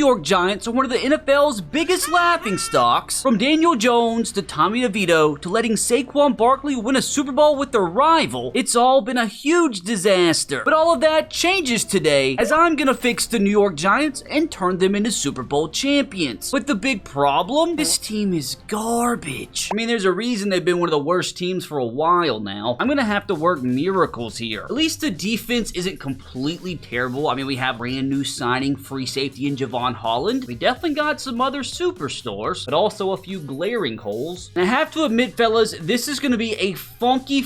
York Giants are one of the NFL's biggest laughingstocks. From Daniel Jones to Tommy DeVito to letting Saquon Barkley win a Super Bowl with their rival, it's all been a huge disaster. But all of that changes today, as I'm gonna fix the New York Giants and turn them into Super Bowl champions. But the big problem? This team is garbage. I mean, there's a reason they've been one of the worst teams for a while now. I'm gonna have to work miracles here. At least the defense isn't completely terrible. I mean, we have brand new signing, free safety in Javon Holland. We definitely got some other superstars, but also a few glaring holes. And I have to admit, fellas, this is gonna be a funky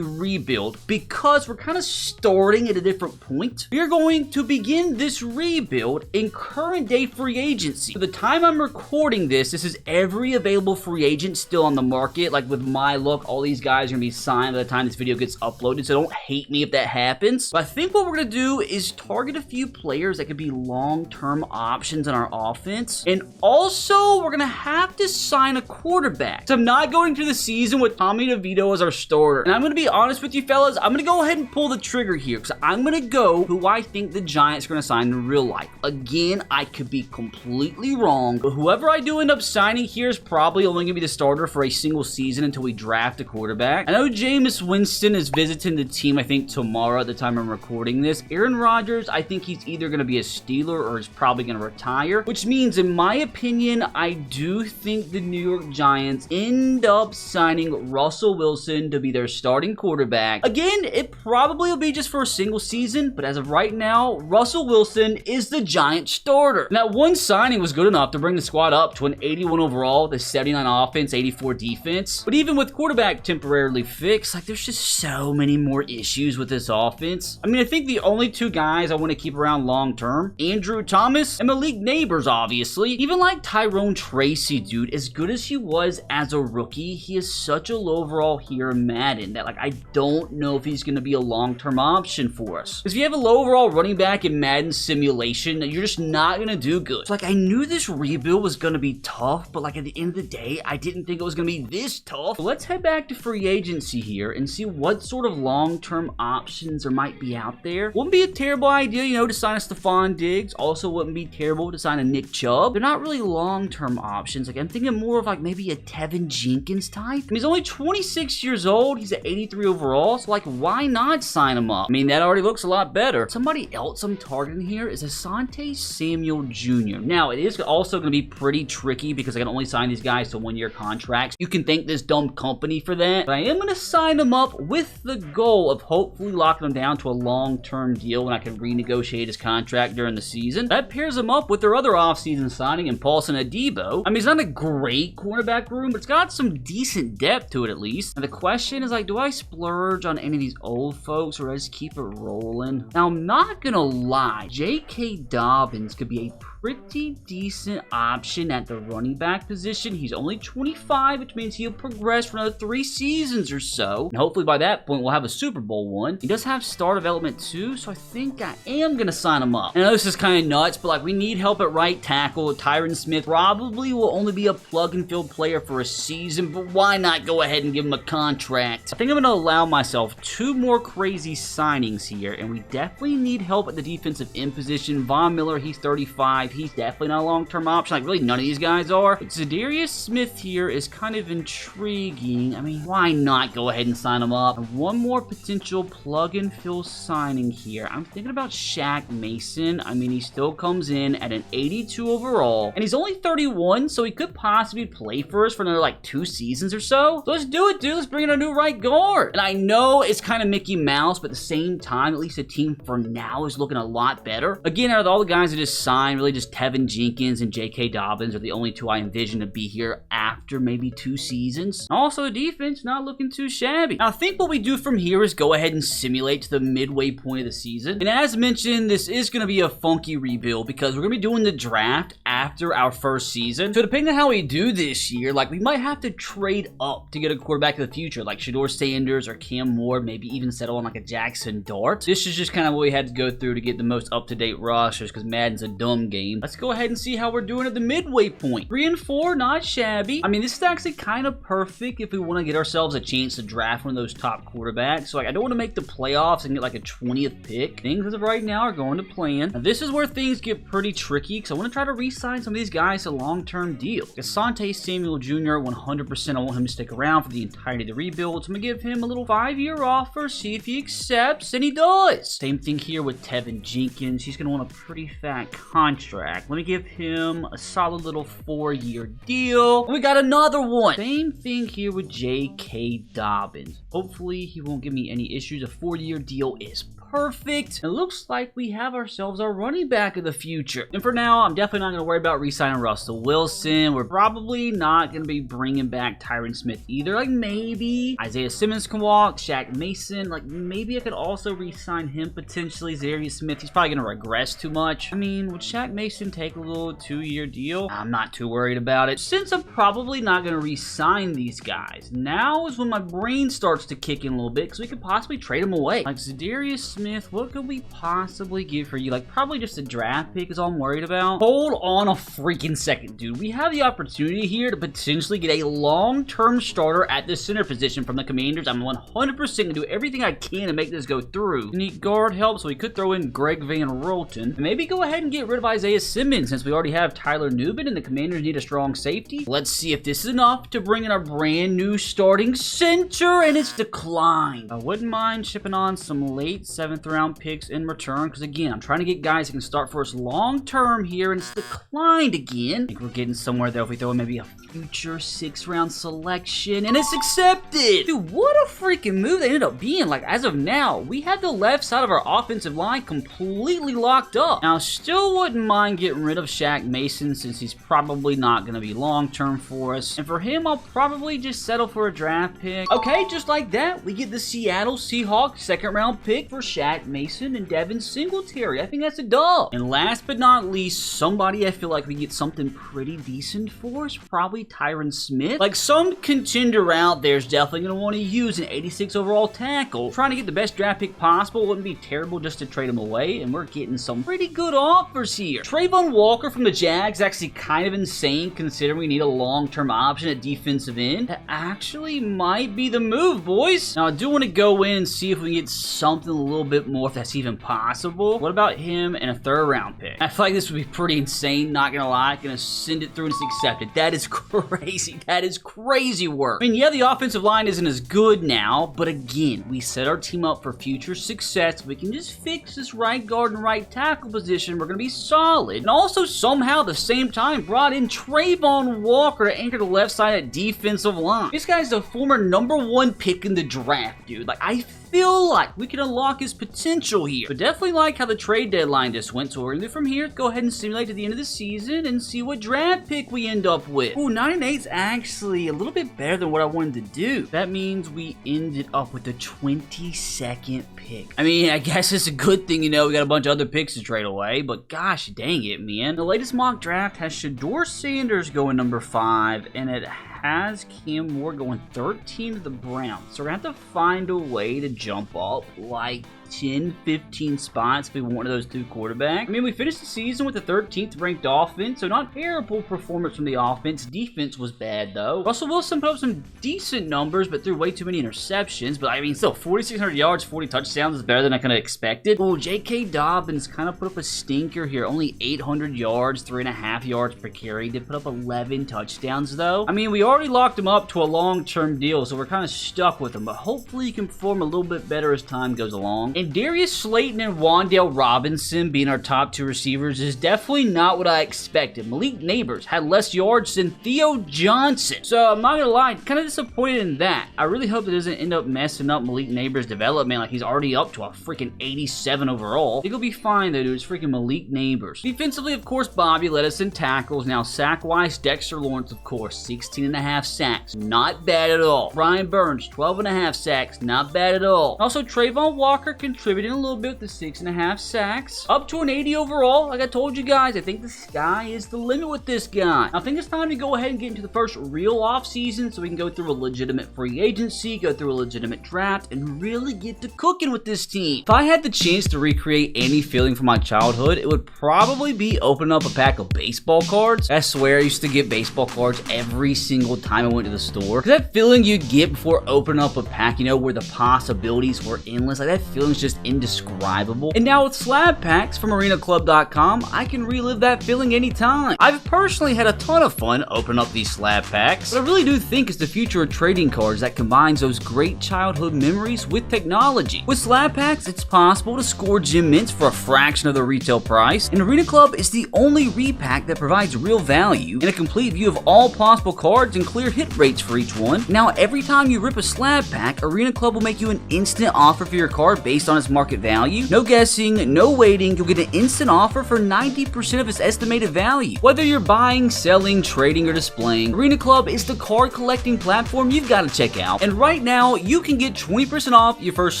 rebuild because we're kind of starting at a different point. We are going to begin this rebuild in current day free agency. For the time I'm recording this is every available free agent still on the market. Like with my luck, all these guys are gonna be signed by the time this video gets uploaded, so don't hate me if that happens. But I think what we're gonna do is target a few players that could be long-term options in our offense. And also, we're gonna have to sign a quarterback. So I'm not going through the season with Tommy DeVito as our starter. And I'm gonna be honest with you, fellas, I'm gonna go ahead and pull the trigger here because I'm gonna go who I think the Giants are gonna sign in real life. Again, I could be completely wrong, but whoever I do end up signing here is probably only gonna be the starter for a single season until we draft a quarterback. I know Jameis Winston is visiting the team, I think, tomorrow at the time I'm recording this. Aaron Rodgers, I think he's either gonna be a Steeler or is probably gonna retire, which means, in my opinion, I do think the New York Giants end up signing Russell Wilson to be their starting quarterback. Again, it probably will be just for a single season, but as of right now, Russell Wilson is the Giants starter. Now, one signing was good enough to bring the squad up to an 81 overall, the 79 offense, 84 defense. But even with quarterback temporarily fixed, like, there's just so many more issues with this offense. I mean, I think the only two guys I want to keep around long term, Andrew Thomas and Malik Neighbors, obviously. Even like Tyrone Tracy, dude, as good as he was as a rookie, he is such a low overall here in Madden that, like, I don't know if he's going to be a long-term option for us. Because if you have a low overall running back in Madden simulation, you're just not going to do good. So, like, I knew this rebuild was going to be tough, but, like, at the end of the day, I didn't think it was going to be this tough. So let's head back to free agency here and see what sort of long-term options there might be out there. Wouldn't be a terrible idea, you know, to sign a Stephon Diggs. Also wouldn't be terrible to sign a Nick Chubb. They're not really long-term options. Like, I'm thinking more of, like, maybe a Tevin Jenkins type. I mean, he's only 26 years old. He's at 83 overall. So, like, why not sign him up? I mean, that already looks a lot better. Somebody else I'm targeting here is Asante Samuel Jr. Now, it is also going to be pretty tricky because I can only sign these guys to one-year contracts. You can thank this dumb company for that. But I am going to sign him up with the goal of hopefully locking him down to a long-term deal when I can renegotiate his contract during the season. That pairs him up with their other offseason signing in Paulson Adebo. I mean, it's not a great cornerback room, but it's got some decent depth to it at least. And the question is, like, do I splurge on any of these old folks or do I just keep it rolling? Now, I'm not gonna lie, J.K. Dobbins could be a pretty decent option at the running back position. He's only 25, which means he'll progress for another 3 seasons or so. And hopefully by that point, we'll have a Super Bowl one. He does have star development too, so I think I am going to sign him up. I know this is kind of nuts, but, like, we need help at right tackle. Tyron Smith probably will only be a plug-and-field player for a season, but why not go ahead and give him a contract? I think I'm going to allow myself 2 more crazy signings here, and we definitely need help at the defensive end position. Von Miller, he's 35. He's definitely not a long-term option. Like, really, none of these guys are. But Zadarius Smith here is kind of intriguing. I mean, why not go ahead and sign him up? And one more potential plug-and-fill signing here. I'm thinking about Shaq Mason. I mean, he still comes in at an 82 overall, and he's only 31, so he could possibly play for us for another, like, 2 seasons or so. So let's do it, dude. Let's bring in a new right guard. And I know it's kind of Mickey Mouse, but at the same time, at least the team for now is looking a lot better. Again, out of all the guys that just signed, really just Tevin Jenkins and J.K. Dobbins are the only 2 I envision to be here after maybe 2 seasons. Also, the defense not looking too shabby. Now, I think what we do from here is go ahead and simulate to the midway point of the season. And as mentioned, this is going to be a funky rebuild because we're going to be doing the draft after our first season. So depending on how we do this year, like we might have to trade up to get a quarterback of the future, like Shador Sanders or Cam Moore, maybe even settle on like a Jackson Dart. This is just kind of what we had to go through to get the most up-to-date rosters because Madden's a dumb game. Let's go ahead and see how we're doing at the midway point. 3 and 4, not shabby. I mean, this is actually kind of perfect if we want to get ourselves a chance to draft one of those top quarterbacks. So like, I don't want to make the playoffs and get like a 20th pick. Things as of right now are going to plan. Now, this is where things get pretty tricky because I want to try to re-sign some of these guys to long-term deals. Asante Samuel Jr., 100%, I want him to stick around for the entirety of the rebuild. So I'm going to give him a little 5-year offer, see if he accepts, and he does. Same thing here with Tevin Jenkins. He's going to want a pretty fat contract. Let me give him a solid little 4-year deal. And we got another one. Same thing here with J.K. Dobbins. Hopefully he won't give me any issues. A 4-year deal is perfect. It looks like we have ourselves our running back of the future. And for now, I'm definitely not going to worry about re-signing Russell Wilson. We're probably not going to be bringing back Tyron Smith either. Like maybe Isaiah Simmons can walk, Shaq Mason. Like maybe I could also re-sign him potentially. Zarius Smith, he's probably going to regress too much. I mean, would Shaq Mason take a little 2-year deal? I'm not too worried about it. Since I'm probably not going to re-sign these guys, now is when my brain starts to kick in a little bit because we could possibly trade them away. Like Zarius Smith, what could we possibly get for you? Like probably just a draft pick is all I'm worried about. Hold on a freaking second, dude. We have the opportunity here to potentially get a long-term starter at the center position from the Commanders. I'm 100% going to do everything I can to make this go through. We need guard help, so we could throw in Greg Van Roten. And maybe go ahead and get rid of Isaiah Simmons since we already have Tyler Nubin and the Commanders need a strong safety. Let's see if this is enough to bring in our brand new starting center, and it's declined. I wouldn't mind shipping on some late 7th round picks in return because again, I'm trying to get guys that can start for us long term here, and it's declined again. I think we're getting somewhere though if we throw in maybe a future 6th round selection, and it's accepted. Dude, what a freaking move they ended up being. Like as of now, we have the left side of our offensive line completely locked up. Now, still wouldn't mind getting rid of Shaq Mason since he's probably not going to be long term for us. And for him, I'll probably just settle for a draft pick. Okay, just like that, we get the Seattle Seahawks 2nd round pick for Shaq Mason and Devin Singletary. I think that's a dub. And last but not least, somebody I feel like we get something pretty decent for is probably Tyron Smith. Like some contender out there is definitely going to want to use an 86 overall tackle. Trying to get the best draft pick possible wouldn't be terrible just to trade him away, and we're getting some pretty good offers here. Trayvon Walker from the Jags, actually kind of insane considering we need a long-term option at defensive end. That actually might be the move, boys. Now, I do want to go in and see if we can get something a little bit more, if that's even possible. What about him and a 3rd round pick? I feel like this would be pretty insane, not gonna lie. Gonna send it through and it's accepted. That is crazy. That is crazy work. I mean, yeah, the offensive line isn't as good now, but again, we set our team up for future success. We can just fix this right guard and right tackle position. We're gonna be solid. And also somehow at the same time brought in Trayvon Walker to anchor the left side at defensive line. This guy's the former #1 pick in the draft, dude. Like, I feel like we can unlock his potential here. But definitely like how the trade deadline just went. So we're going to do from here, go ahead and simulate to the end of the season and see what draft pick we end up with. Ooh, 9 and 8's actually a little bit better than what I wanted to do. That means we ended up with the 22nd pick. I mean, I guess it's a good thing, you know, we got a bunch of other picks to trade away, but gosh dang it, man. The latest mock draft has Shador Sanders going number 5, and it has Cam Moore going 13 to the Browns. So we're going to have to find a way to jump up like 10, 15 spots if we want one of those 2 quarterbacks. I mean, we finished the season with the 13th ranked offense, so not terrible performance from the offense. Defense was bad, though. Russell Wilson put up some decent numbers, but threw way too many interceptions. But I mean, still, 4,600 yards, 40 touchdowns is better than I could have expected. Oh, J.K. Dobbins kind of put up a stinker here. Only 800 yards, 3.5 yards per carry. Did put up 11 touchdowns, though. I mean, we already locked him up to a long-term deal, so we're kind of stuck with him. But hopefully he can perform a little bit better as time goes along. And Darius Slayton and Wan'Dale Robinson being our top 2 receivers is definitely not what I expected. Malik Neighbors had less yards than Theo Johnson. So I'm not gonna lie, kind of disappointed in that. I really hope it doesn't end up messing up Malik Neighbors' development, like he's already up to a freaking 87 overall. I think he'll be fine though, dude. It's freaking Malik Neighbors. Defensively, of course, Bobby led us in tackles. Now, sack-wise, Dexter Lawrence, of course, 16.5 sacks. Not bad at all. Brian Burns, 12.5 sacks. Not bad at all. Also, Trayvon Walker contributing a little bit with the 6.5 sacks. Up to an 80 overall. Like I told you guys, I think the sky is the limit with this guy. Now, I think it's time to go ahead and get into the first real offseason so we can go through a legitimate free agency, go through a legitimate draft, and really get to cooking with this team. If I had the chance to recreate any feeling from my childhood, it would probably be opening up a pack of baseball cards. I swear I used to get baseball cards every single time I went to the store. That feeling you get before opening up a pack, you know, where the possibilities were endless, like that feeling's just indescribable. And now with slab packs from arenaclub.com, I can relive that feeling anytime. I've personally had a ton of fun opening up these slab packs, but I really do think it's the future of trading cards that combines those great childhood memories with technology. With slab packs, it's possible to score gem mints for a fraction of the retail price, and Arena Club is the only repack that provides real value and a complete view of all possible cards and clear hit rates for each one. Now, every time you rip a slab pack, Arena Club will make you an instant offer for your card based on its market value. No guessing, no waiting, you'll get an instant offer for 90% of its estimated value. Whether you're buying, selling, trading, or displaying, Arena Club is the card collecting platform you've got to check out. And right now, you can get 20% off your first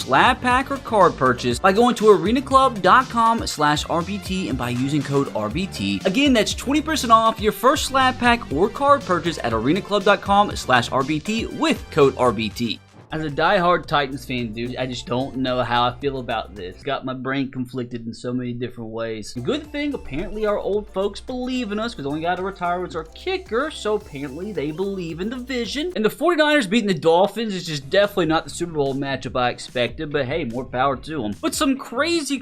slab pack or card purchase by going to arenaclub.com/RBT and by using code RBT. Again, that's 20% off your first slab pack or card purchase at arenaclub.com/RBT with code RBT. As a diehard Titans fan, dude, I just don't know how I feel about this. Got my brain conflicted in so many different ways. Good thing, apparently our old folks believe in us because the only guy to retire was our kicker, so apparently they believe in the vision. And the 49ers beating the Dolphins is just definitely not the Super Bowl matchup I expected, but hey, more power to them. But some crazy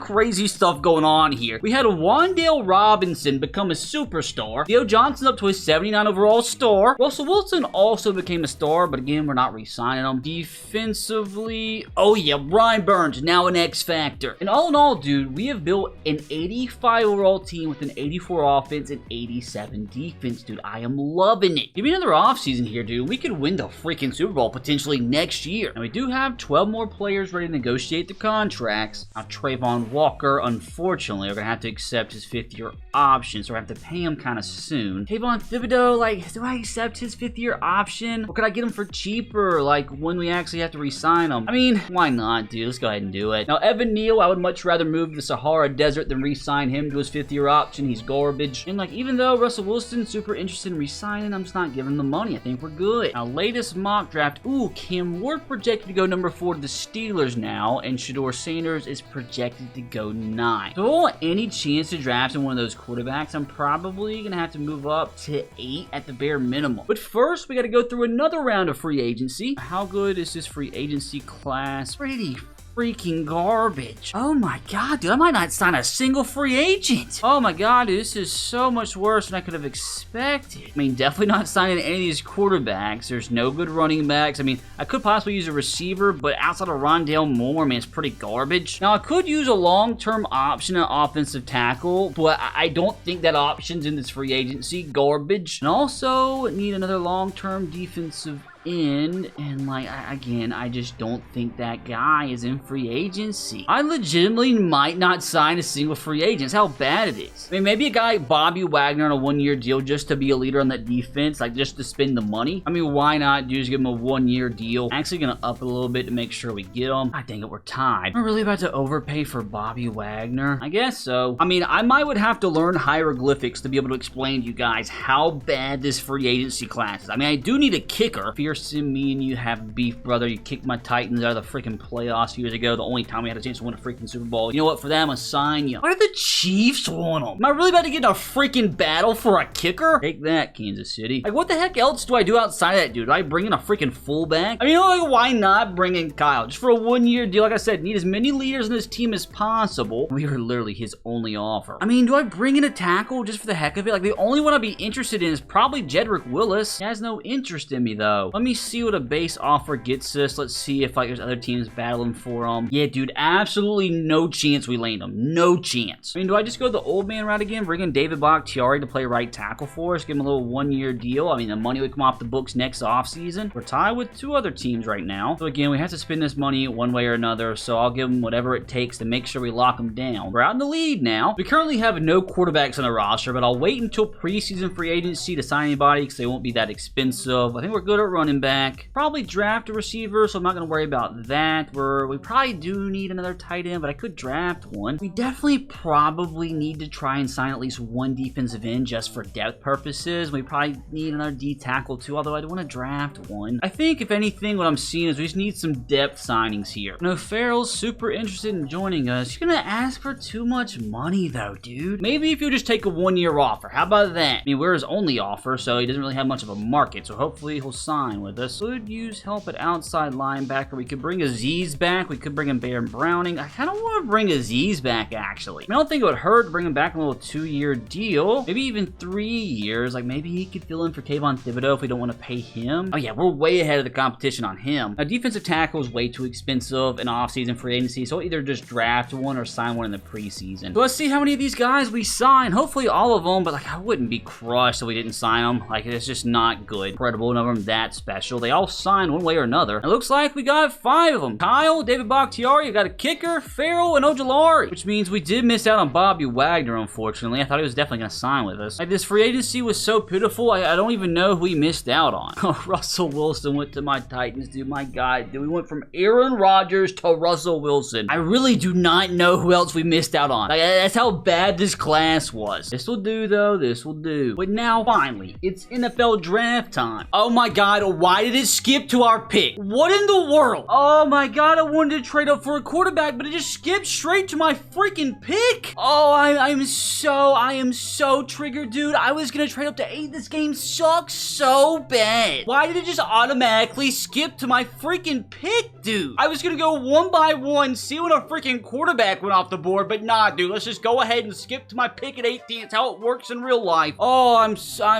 stuff going on here. We had a Wan'Dale Robinson become a superstar. Theo Johnson up to his 79 overall star. Russell Wilson also became a star, but again, we're not re-signing him. Defensively, oh yeah, Brian Burns, now an X Factor. And all in all, dude, we have built an 85 overall team with an 84 offense and 87 defense, dude. I am loving it. Give me another offseason here, dude. We could win the freaking Super Bowl potentially next year. And we do have 12 more players ready to negotiate the contracts. Now, Trayvon Walker, unfortunately, are going to have to accept his 5th-year option, so we're going to have to pay him kind of soon. Kayvon Thibodeau, like, do I accept his 5th-year option? Or could I get him for cheaper, like, when we actually have to re-sign him? I mean, why not, dude? Let's go ahead and do it. Now, Evan Neal, I would much rather move to the Sahara Desert than re-sign him to his 5th-year option. He's garbage. And, like, even though Russell Wilson's super interested in re-signing, I'm just not giving him the money. I think we're good. Now, latest mock draft. Ooh, Cam Ward projected to go number 4 to the Steelers now, and Shedeur Sanders is projected to go 9. So, any chance to draft in one of those quarterbacks, I'm probably going to have to move up to 8 at the bare minimum. But first, we got to go through another round of free agency. How good is this free agency class? Pretty freaking garbage. Oh my god, dude, I might not sign a single free agent. Oh my god, dude, this is so much worse than I could have expected. I mean, definitely not signing any of these quarterbacks. There's no good running backs. I mean, I could possibly use a receiver, but outside of Rondale Moore, man, it's pretty garbage. Now, I could use a long-term option at offensive tackle, but I don't think that option's in this free agency. Garbage. And also need another long-term defensive end, and like, I just don't think that guy is in free agency. I legitimately might not sign a single free agent. That's how bad it is. I mean, maybe a guy like Bobby Wagner on a 1-year deal just to be a leader on that defense, like just to spend the money. I mean, why not just give him a 1-year deal? Actually gonna up it a little bit to make sure we get him. I think we're tied. We're really about to overpay for Bobby Wagner? I guess so. I mean, I would have to learn hieroglyphics to be able to explain to you guys how bad this free agency class is. I mean, I do need a kicker. Me and you have beef, brother. You kicked my Titans out of the freaking playoffs years ago, the only time we had a chance to win a freaking Super Bowl. You know what? For that, I'm gonna sign you. Why do the Chiefs want him? Am I really about to get in a freaking battle for a kicker? Take that, Kansas City. Like, what the heck else do I do outside of that, dude? Do I bring in a freaking fullback? I mean, like, why not bring in Kyle? Just for a 1-year deal. Like I said, need as many leaders in this team as possible. We are literally his only offer. I mean, do I bring in a tackle just for the heck of it? Like, the only one I'd be interested in is probably Jedrick Willis. He has no interest in me, though. Let me see what a base offer gets us. Let's see if like there's other teams battling for him. Yeah, dude, absolutely no chance we land him. No chance. I mean, do I just go the old man route again? Bring in David Bakhtiari to play right tackle for us? Give him a little 1-year deal? I mean, the money would come off the books next offseason. We're tied with 2 other teams right now. So again, we have to spend this money one way or another, so I'll give him whatever it takes to make sure we lock him down. We're out in the lead now. We currently have no quarterbacks on the roster, but I'll wait until preseason free agency to sign anybody because they won't be that expensive. I think we're good at running lineman back. Probably draft a receiver, so I'm not going to worry about that. We probably do need another tight end, but I could draft one. We definitely probably need to try and sign at least one defensive end just for depth purposes. We probably need another D tackle too, although I do want to draft one. I think, if anything, what I'm seeing is we just need some depth signings here. No, Farrell's super interested in joining us. He's gonna ask for too much money though, dude. Maybe if you just take a 1-year offer. How about that? I mean, we're his only offer, so he doesn't really have much of a market, so hopefully he'll sign with us. Could use help at outside linebacker. We could bring Aziz back. We could bring in Baron Browning. I kind of want to bring Aziz back, actually. I don't think it would hurt to bring him back on a little 2-year deal. Maybe even 3 years. Like, maybe he could fill in for Kayvon Thibodeau if we don't want to pay him. Oh yeah, we're way ahead of the competition on him. Now, defensive tackle is way too expensive in off-season free agency, so we'll either just draft one or sign one in the preseason. So let's see how many of these guys we sign. Hopefully all of them, but like, I wouldn't be crushed if we didn't sign them. Like, it's just not good. Incredible, none of them that special. They all signed one way or another. It looks like we got 5 of them. Kyle, David Bakhtiari, you got a kicker, Farrell, and Ojulari, which means we did miss out on Bobby Wagner, unfortunately. I thought he was definitely going to sign with us. Like, this free agency was so pitiful, I don't even know who we missed out on. Russell Wilson went to my Titans, dude. My God, dude. We went from Aaron Rodgers to Russell Wilson. I really do not know who else we missed out on. Like, that's how bad this class was. This will do, though. This will do. But now, finally, it's NFL draft time. Oh my God, why did it skip to our pick? What in the world? Oh my God, I wanted to trade up for a quarterback, but it just skipped straight to my freaking pick. Oh, I am so triggered, dude. I was gonna trade up to 8. This game sucks so bad. Why did it just automatically skip to my freaking pick, dude? I was gonna go one by one, see when a freaking quarterback went off the board, but nah, dude. Let's just go ahead and skip to my pick at 18. It's how it works in real life. Oh, I'm so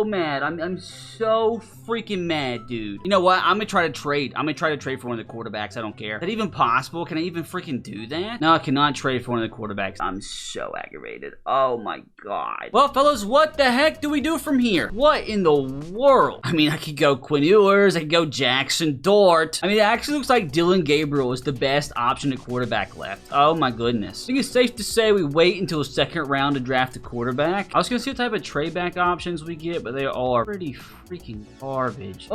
mad. I'm so freaking mad, dude. You know what? I'm gonna try to trade. I'm gonna try to trade for one of the quarterbacks. I don't care. Is that even possible? Can I even freaking do that? No, I cannot trade for one of the quarterbacks. I'm so aggravated. Oh my God. Well, fellas, what the heck do we do from here? What in the world? I mean, I could go Quinn Ewers. I could go Jackson Dort. I mean, it actually looks like Dylan Gabriel is the best option at quarterback left. Oh my goodness. I think it's safe to say we wait until the 2nd round to draft a quarterback. I was gonna see what type of trade back options we get, but they are pretty freaking garbage.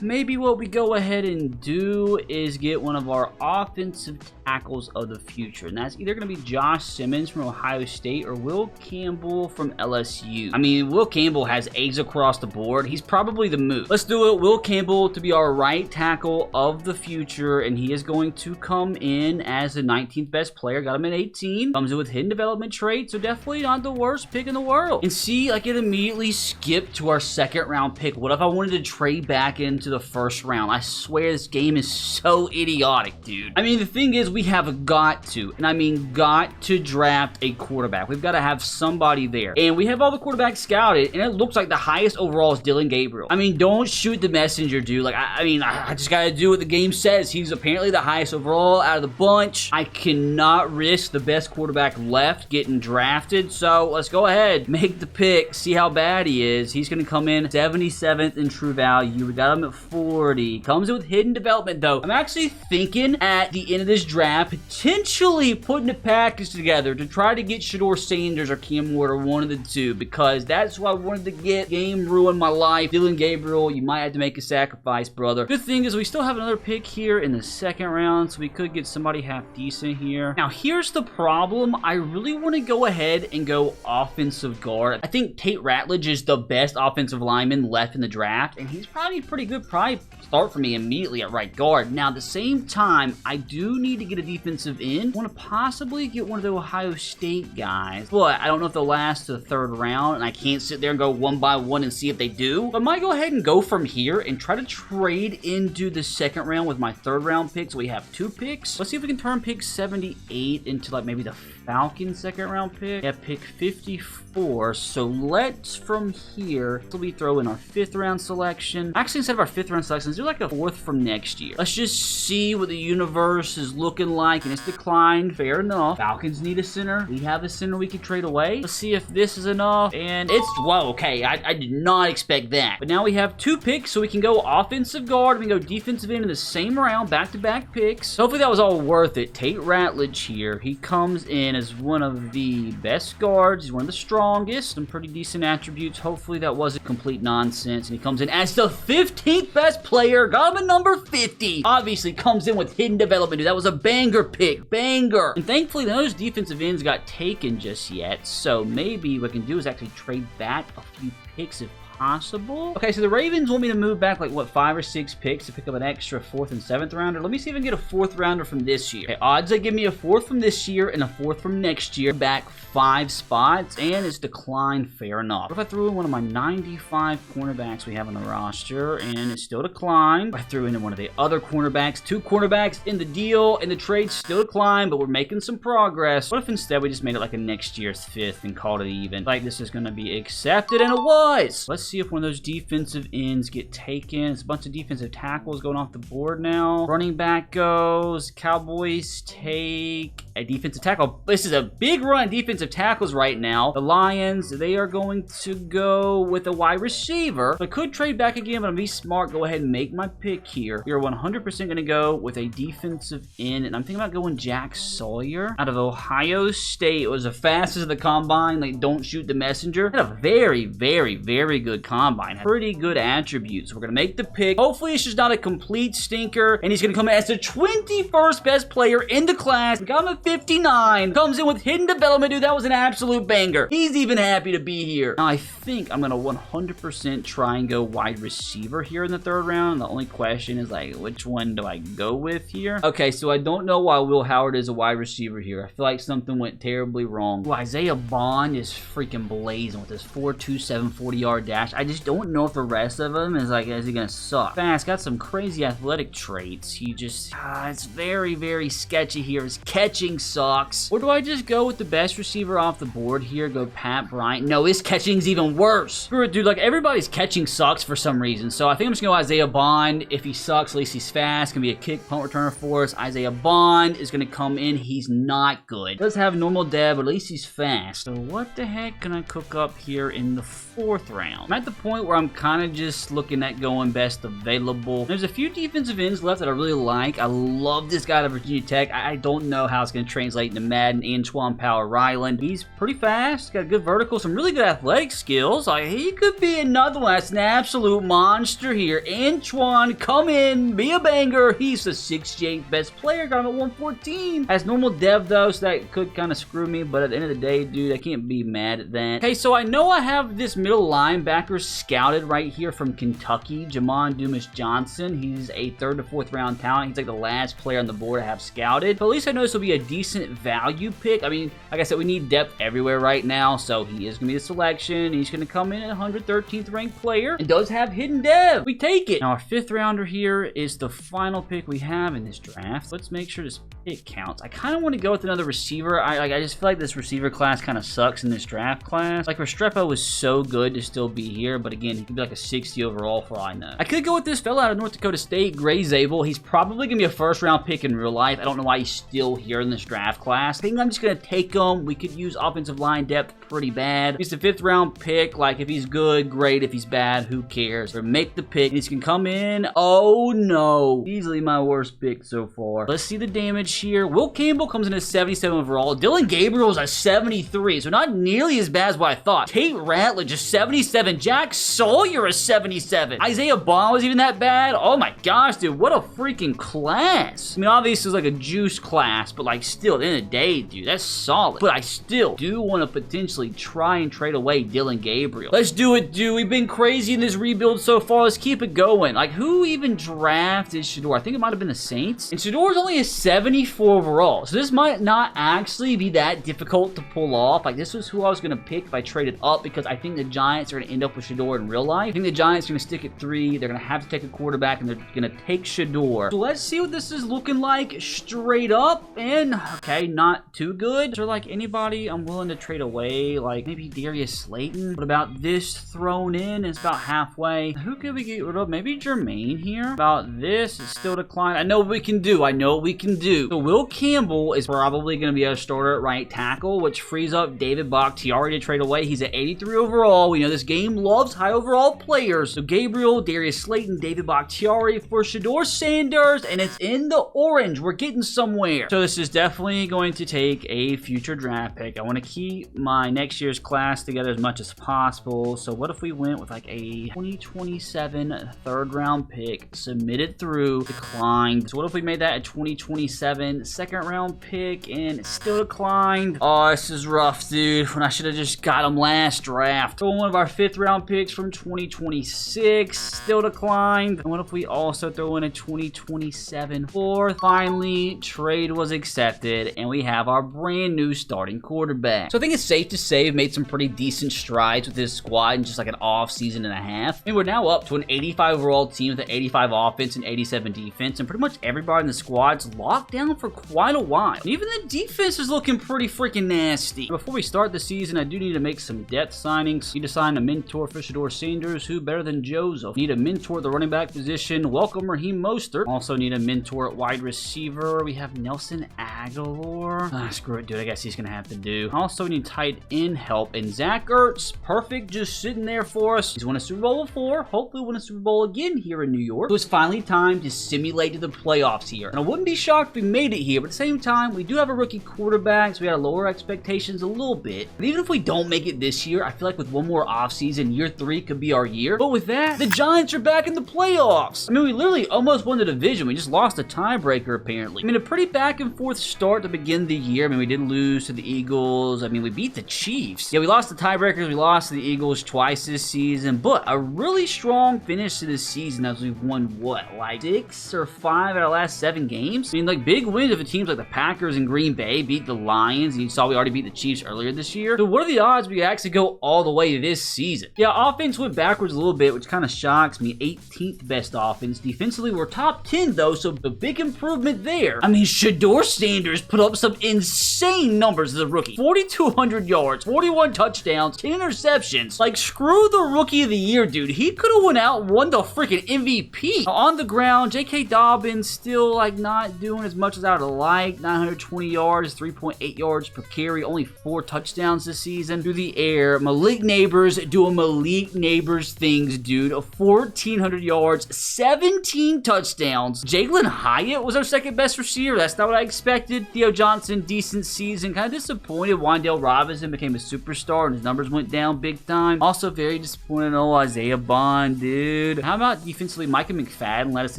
Maybe what we go ahead and do is get one of our offensive tackles of the future, and that's either going to be Josh Simmons from Ohio State or Will Campbell from LSU. I mean, Will Campbell has A's across the board. He's probably the move. Let's do it. Will Campbell to be our right tackle of the future, and he is going to come in as the 19th best player. Got him at 18. Comes in with hidden development traits, so definitely not the worst pick in the world. And see, like, it immediately skipped to our 2nd round pick. What if I wanted to trade back into the 1st round? I swear this game is so idiotic, dude. I mean, the thing is, we have got to, and I mean got to draft a quarterback. We've got to have somebody there. And we have all the quarterbacks scouted, and it looks like the highest overall is Dylan Gabriel. I mean, don't shoot the messenger, dude. Like, I just got to do what the game says. He's apparently the highest overall out of the bunch. I cannot risk the best quarterback left getting drafted, so let's go ahead, make the pick, see how bad he is. He's going to come in 77th in true value. We got him at 40. Comes in with hidden development, though. I'm actually thinking at the end of this draft, potentially putting a package together to try to get Shador Sanders or Cam Ward or one of the two, because that's what I wanted to get. Game ruined my life. Dylan Gabriel, you might have to make a sacrifice, brother. Good thing is we still have another pick here in the 2nd round, so we could get somebody half decent here. Now, here's the problem. I really want to go ahead and go offensive guard. I think Tate Ratledge is the best offensive lineman left in the draft, and he's probably pretty good. Probably start for me immediately at right guard. Now, at the same time, I do need to get a defensive end. I want to possibly get one of the Ohio State guys, but I don't know if they'll last to the 3rd round, and I can't sit there and go one by one and see if they do. But I might go ahead and go from here and try to trade into the 2nd round with my 3rd round pick, so we have 2 picks. Let's see if we can turn pick 78 into like maybe the Falcons 2nd round pick. Yeah, pick 54. So let's from here, so we throw in our 5th round selection. Actually, instead of our 5th round selection, let's do like a 4th from next year. Let's just see what the universe is looking like, and it's declined. Fair enough. Falcons need a center. We have a center we can trade away. Let's see if this is enough. And it's, whoa, okay. I did not expect that. But now we have 2 picks, so we can go offensive guard. We can go defensive end in the same round, back-to-back picks. Hopefully that was all worth it. Tate Ratledge here. He comes in is one of the best guards. He's one of the strongest. Some pretty decent attributes. Hopefully that wasn't complete nonsense. And he comes in as the 15th best player. Got him at number 50. Obviously comes in with hidden development, dude. That was a banger pick. Banger. And thankfully, none of those defensive ends got taken just yet. So maybe what I can do is actually trade back a few picks if possible. Okay, so the Ravens want me to move back like, what, 5 or 6 picks to pick up an extra 4th and 7th rounder. Let me see if I can get a 4th rounder from this year. Okay, odds they give me a 4th from this year and a 4th from next year. Back 5 spots, and it's declined. Fair enough. What if I threw in one of my 95 cornerbacks we have on the roster, and it's still declined? If I threw in one of the other cornerbacks, 2 cornerbacks in the deal, and the trade still declined, but we're making some progress. What if instead we just made it like a next year's 5th and called it even? Like, this is going to be accepted, and it was! Let's see if one of those defensive ends get taken. It's a bunch of defensive tackles going off the board now. Running back goes. Cowboys take a defensive tackle. This is a big run of defensive tackles right now. The Lions, they are going to go with a wide receiver. I could trade back again, but I'm going to be smart. Go ahead and make my pick here. You're 100% going to go with a defensive end, and I'm thinking about going Jack Sawyer out of Ohio State. It was the fastest of the combine. Like, don't shoot the messenger. Had a very, very, very good combine. Had pretty good attributes. We're going to make the pick. Hopefully, it's just not a complete stinker, and he's going to come in as the 21st best player in the class. We got him at 59. Comes in with hidden development, dude. That was an absolute banger. He's even happy to be here. Now, I think I'm going to 100% try and go wide receiver here in the 3rd round. The only question is, like, which one do I go with here? Okay, so I don't know why Will Howard is a wide receiver here. I feel like something went terribly wrong. Well, Isaiah Bond is freaking blazing with his 4.27 40-yard dash. I just don't know if the rest of him is like, is he gonna suck? Fast, got some crazy athletic traits. He just, it's very, very sketchy here. His catching sucks. Or do I just go with the best receiver off the board here? Go Pat Bryant? No, his catching's even worse. Screw it, dude. Like, everybody's catching sucks for some reason. So I think I'm just gonna go Isaiah Bond. If he sucks, at least he's fast. Can be a kick punt returner for us. Isaiah Bond is gonna come in. He's not good. Does have normal dev, but at least he's fast. So what the heck can I cook up here in the 4th round? I'm at the point where I'm kind of just looking at going best available. There's a few defensive ends left that I really like. I love this guy out of Virginia Tech. I don't know how it's going to translate into Madden. Antoine Power-Ryland. He's pretty fast. Got good vertical. Some really good athletic skills. Like, he could be another one. That's an absolute monster here. Antoine, come in. Be a banger. He's the 68th best player. Got him at 114. Has normal dev, though, so that could kind of screw me. But at the end of the day, dude, I can't be mad at that. Okay, so I know I have this middle linebacker scouted right here from Kentucky, Jamon Dumas-Johnson. He's a 3rd to 4th round talent. He's like the last player on the board I have scouted. But at least I know this will be a decent value pick. I mean, like I said, we need depth everywhere right now, so he is going to be the selection. He's going to come in at 113th ranked player and does have hidden dev. We take it. Now, our 5th rounder here is the final pick we have in this draft. Let's make sure this pick counts. I kind of want to go with another receiver. I just feel like this receiver class kind of sucks in this draft class. Like, Restrepo was so good to still be here, but again, he could be like a 60 overall for all I know. I could go with this fella out of North Dakota State, Gray Zabel. He's probably going to be a 1st round pick in real life. I don't know why he's still here in this draft class. I think I'm just going to take him. We could use offensive line depth pretty bad. He's a 5th round pick. Like, if he's good, great. If he's bad, who cares? Or make the pick. And he's going to come in. Oh, no. Easily my worst pick so far. Let's see the damage here. Will Campbell comes in at 77 overall. Dylan Gabriel's a 73, so not nearly as bad as what I thought. Tate Ratledge is 77. Jack Sawyer is 77. Isaiah Bond was even that bad? Oh my gosh, dude. What a freaking class. I mean, obviously it's like a juice class, but like still, at the end of the day, dude, that's solid. But I still do want to potentially try and trade away Dylan Gabriel. Let's do it, dude. We've been crazy in this rebuild so far. Let's keep it going. Like, who even drafted Shedeur? I think it might have been the Saints. And Shedeur is only a 74 overall. So this might not actually be that difficult to pull off. Like, this was who I was going to pick if I traded up, because I think the Giants are going to end up with Shedeur in real life. I think the Giants are going to stick at 3. They're going to have to take a quarterback, and they're going to take Shedeur. So let's see what this is looking like straight up. And, okay, not too good. Is there, like, anybody I'm willing to trade away? Like, maybe Darius Slayton? What about this thrown in? It's about halfway. Who could we get rid of? Maybe Jermaine here? About this? It's still declined. I know what we can do. I know what we can do. So Will Campbell is probably going to be a starter at right tackle, which frees up David Bakhtiari to trade away. He's at 83 overall. We know this game loves high overall players. So Gabriel, Darius Slayton, David Bakhtiari for Shedeur Sanders, and it's in the orange. We're getting somewhere. So this is definitely going to take a future draft pick. I want to keep my next year's class together as much as possible. So what if we went with like a 2027 third round pick, submitted through, declined. So what if we made that a 2027 second round pick and it still declined? Oh, this is rough, dude. When I should have just got him last draft. So one of our fifth round picks from 2026 still declined. And what if we also throw in a 2027 fourth? Finally, trade was accepted and we have our brand new starting quarterback. So I think it's safe to say we've made some pretty decent strides with this squad in just like an off season and a half. And we're now up to an 85 overall team with an 85 offense and 87 defense, and pretty much everybody in the squad's locked down for quite a while. And even the defense is looking pretty freaking nasty. Before we start the season, I do need to make some depth signings. Need to sign a mentor for Shedeur Sanders. Who better than Joseph? Need a mentor at the running back position. Welcome Raheem Mostert. Also need a mentor at wide receiver. We have Nelson Aguilar. Screw it, dude. I guess he's gonna have to do. Also need tight end help. And Zach Ertz, perfect, just sitting there for us. He's won a Super Bowl before. Hopefully win a Super Bowl again here in New York. So it's finally time to simulate to the playoffs here. And I wouldn't be shocked if we made it here, but at the same time, we do have a rookie quarterback, so we gotta lower expectations a little bit. But even if we don't make it this year, I feel like with one more offseason, year 3 could be our year. But with that, the Giants are back in the playoffs. I mean, we literally almost won the division. We just lost a tiebreaker, apparently. I mean, a pretty back and forth start to begin the year. I mean, we did lose to the Eagles. I mean, we beat the Chiefs. Yeah, we lost the tiebreakers. We lost to the Eagles twice this season, but a really strong finish to this season as we've won, what, like 6 or 5 out of the last 7 games? I mean, like, big wins of teams like the Packers and Green Bay beat the Lions, and you saw we already beat the Chiefs earlier this year. So what are the odds we actually go all the way this season? Yeah, offense went backwards a little bit, which kind of shocks me. 18th best offense. Defensively, we're top 10, though, so a big improvement there. I mean, Shedeur Sanders put up some insane numbers as a rookie. 4,200 yards, 41 touchdowns, 10 interceptions. Like, screw the rookie of the year, dude. He could have went out and won the freaking MVP. On the ground, J.K. Dobbins still, like, not doing as much as I would like. 920 yards, 3.8 yards per carry, only 4 touchdowns this season. Through the air, Malik Neighbors doing Malik Neighbors things, dude. 1,400 yards, 17 touchdowns. Jalen Hyatt was our second best receiver. That's not what I expected. Theo Johnson, decent season. Kind of disappointed. Wan'Dale Robinson became a superstar and his numbers went down big time. Also very disappointed in Isaiah Bond, dude. How about defensively, Micah McFadden led us